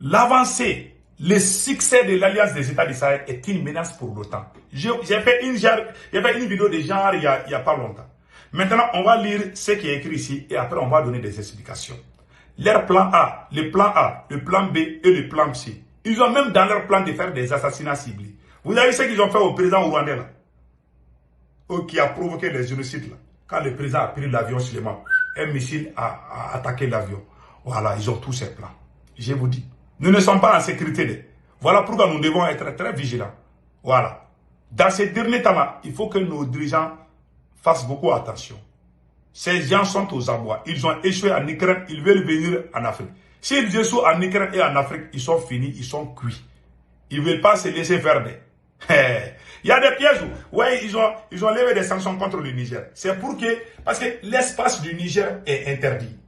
l'avancée, le succès de l'Alliance des États d'Israël est une menace pour l'OTAN. J'ai fait une vidéo de genre il y a pas longtemps. Maintenant, on va lire ce qui est écrit ici et après on va donner des explications. Leur plan A, le plan B et le plan C. Ils ont même dans leur plan de faire des assassinats ciblés. Vous avez vu ce qu'ils ont fait au président rwandais là, qui a provoqué les génocides là. Quand le président a pris l'avion sur les mains, un missile a attaqué l'avion. Voilà, ils ont tous ces plans. Je vous dis, nous ne sommes pas en sécurité. Voilà pourquoi nous devons être très vigilants. Voilà. Dans ces derniers temps-là, il faut que nos dirigeants fassent beaucoup attention. Ces gens sont aux abois. Ils ont échoué en Ukraine, ils veulent venir en Afrique. S'ils échouent en Ukraine et en Afrique, ils sont finis, ils sont cuits. Ils ne veulent pas se laisser faire des... Il y a des pièges où ouais, ils ont levé des sanctions contre le Niger. C'est parce que l'espace du Niger est interdit.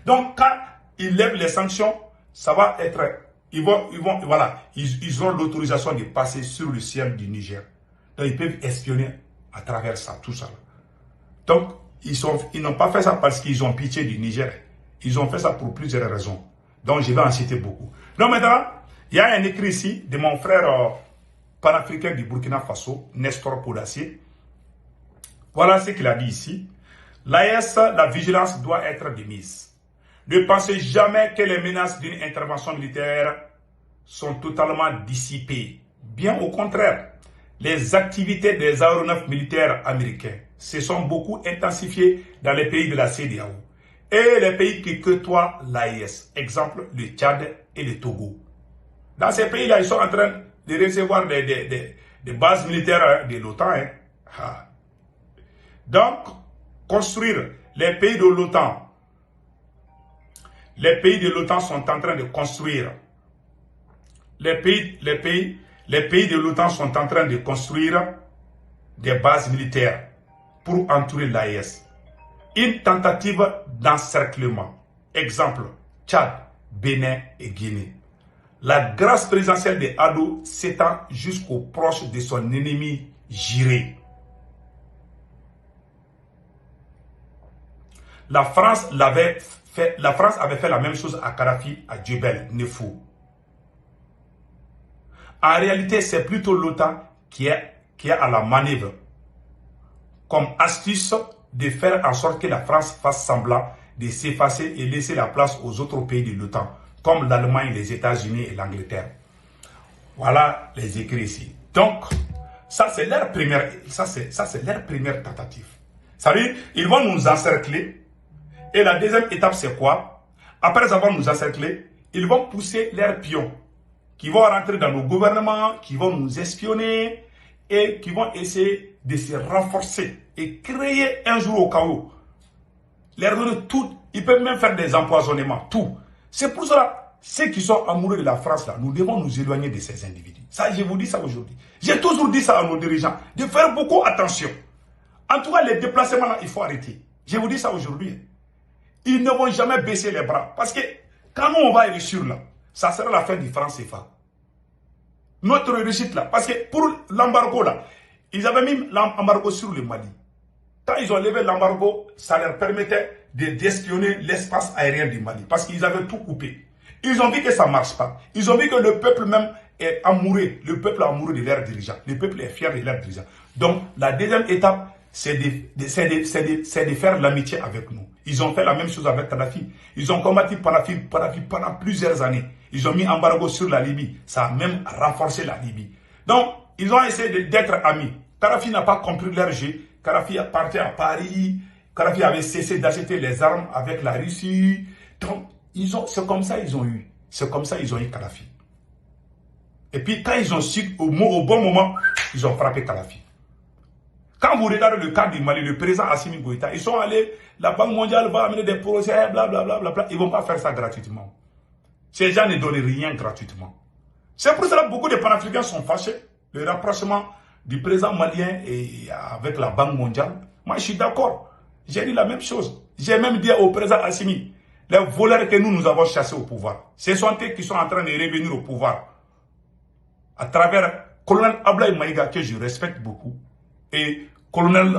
Donc quand ils lèvent les sanctions, ça va être... Ils auront l'autorisation de passer sur le ciel du Niger. Donc ils peuvent espionner à travers ça, tout ça. Donc ils n'ont pas fait ça parce qu'ils ont pitié du Niger. Ils ont fait ça pour plusieurs raisons. Donc je vais en citer beaucoup. Donc maintenant, il y a un écrit ici de mon frère panafricain du Burkina Faso, Nestor Podacier. Voilà ce qu'il a dit ici. L'AES, la vigilance doit être de mise. Ne pensez jamais que les menaces d'une intervention militaire sont totalement dissipées. Bien au contraire, les activités des aéronefs militaires américains se sont beaucoup intensifiées dans les pays de la CEDEAO et les pays qui côtoient l'AES, exemple le Tchad et le Togo. Dans ces pays-là, ils sont en train de recevoir des bases militaires de l'OTAN. Hein. Donc, construire les pays de l'OTAN. Les pays de l'OTAN sont en train de construire. Les pays de l'OTAN sont en train de construire des bases militaires pour entourer l'AES. Une tentative d'encerclement. Exemple, Tchad, Bénin et Guinée. La grâce présidentielle de Ado s'étend jusqu'aux proches de son ennemi juré. La France avait fait la même chose à Kadhafi, à Djebel, Nefou. En réalité, c'est plutôt l'OTAN qui est à la manœuvre. Comme astuce de faire en sorte que la France fasse semblant de s'effacer et laisser la place aux autres pays de l'OTAN, comme l'Allemagne, les États-Unis et l'Angleterre. Voilà les écrits ici. Donc, ça c'est leur première tentative. Ça veut dire, ils vont nous encercler. Et la deuxième étape, c'est quoi? Après avoir nous encerclé, ils vont pousser leurs pions qui vont rentrer dans nos gouvernements, qui vont nous espionner et qui vont essayer de se renforcer et créer un jour au chaos. Leur donner tout, ils peuvent même faire des empoisonnements, tout. C'est pour cela, ceux qui sont amoureux de la France, là, nous devons nous éloigner de ces individus. Ça, je vous dis ça aujourd'hui. J'ai toujours dit ça à nos dirigeants, de faire beaucoup attention. En tout cas, les déplacements, là, il faut arrêter. Je vous dis ça aujourd'hui. Ils ne vont jamais baisser les bras. Parce que quand nous, on va réussir là, ça sera la fin du franc CFA. Notre réussite là. Parce que pour l'embargo là, ils avaient mis l'embargo sur le Mali. Quand ils ont levé l'embargo, ça leur permettait d'espionner l'espace aérien du Mali. Parce qu'ils avaient tout coupé. Ils ont vu que ça ne marche pas. Ils ont vu que le peuple même est amoureux. Le peuple est amoureux de leurs dirigeants. Le peuple est fier de leurs dirigeants. Donc, la deuxième étape, c'est de faire l'amitié avec nous. Ils ont fait la même chose avec Kadhafi. Ils ont combattu Kadhafi pendant plusieurs années. Ils ont mis embargo sur la Libye. Ça a même renforcé la Libye. Donc, ils ont essayé d'être amis. Kadhafi n'a pas compris leur jeu. Kadhafi est parti à Paris. Kadhafi avait cessé d'acheter les armes avec la Russie. Donc, c'est comme ça qu'ils ont eu. C'est comme ça qu'ils ont eu Kadhafi. Et puis, quand ils ont su au bon moment, ils ont frappé Kadhafi. Quand vous regardez le cas du Mali, le président Assimi Goïta, ils sont allés, la Banque mondiale va amener des projets, blablabla, bla. Ils ne vont pas faire ça gratuitement. Ces gens ne donnent rien gratuitement. C'est pour cela que beaucoup de panafricains sont fâchés. Le rapprochement du président malien et avec la Banque mondiale. Moi, je suis d'accord. J'ai dit la même chose. J'ai même dit au président Assimi, les voleurs que nous avons chassés au pouvoir, ce sont eux qui sont en train de revenir au pouvoir. À travers colonel Ablaye Maïga, que je respecte beaucoup, et colonel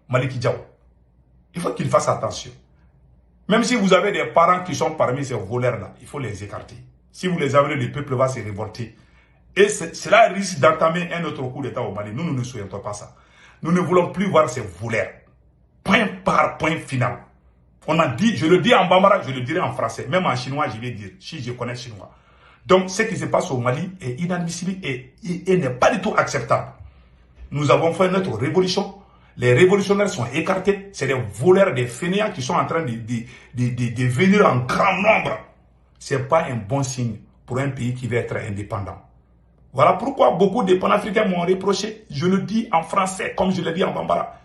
Maliki Diaw. Il faut qu'il fasse attention. Même si vous avez des parents qui sont parmi ces voleurs-là, il faut les écarter. Si vous les avez, le peuple va se révolter. Et cela risque d'entamer un autre coup d'État au Mali. Nous, nous ne souhaitons pas ça. Nous ne voulons plus voir ces voleurs. Point par point final. On a dit, je le dis en bambara, je le dirai en français. Même en chinois, je vais dire, si je connais chinois. Donc, ce qui se passe au Mali est inadmissible et n'est pas du tout acceptable. Nous avons fait notre révolution. Les révolutionnaires sont écartés. C'est des voleurs, des fainéants qui sont en train de venir en grand nombre. Ce n'est pas un bon signe pour un pays qui veut être indépendant. Voilà pourquoi beaucoup de panafricains m'ont reproché. Je le dis en français, comme je l'ai dit en bambara.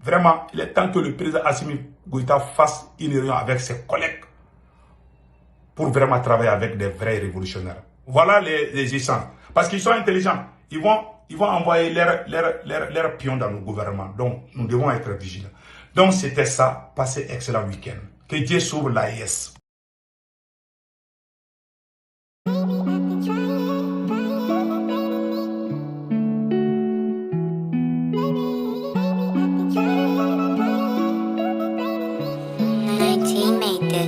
Vraiment, il est temps que le président Assimi Goïta fasse une réunion avec ses collègues pour vraiment travailler avec des vrais révolutionnaires. Voilà les échanges. Parce qu'ils sont intelligents. Ils vont envoyer leurs pions dans le gouvernement. Donc, nous devons être vigilants. Donc, c'était ça. Passez excellent week-end. Que Dieu sauve l'AES.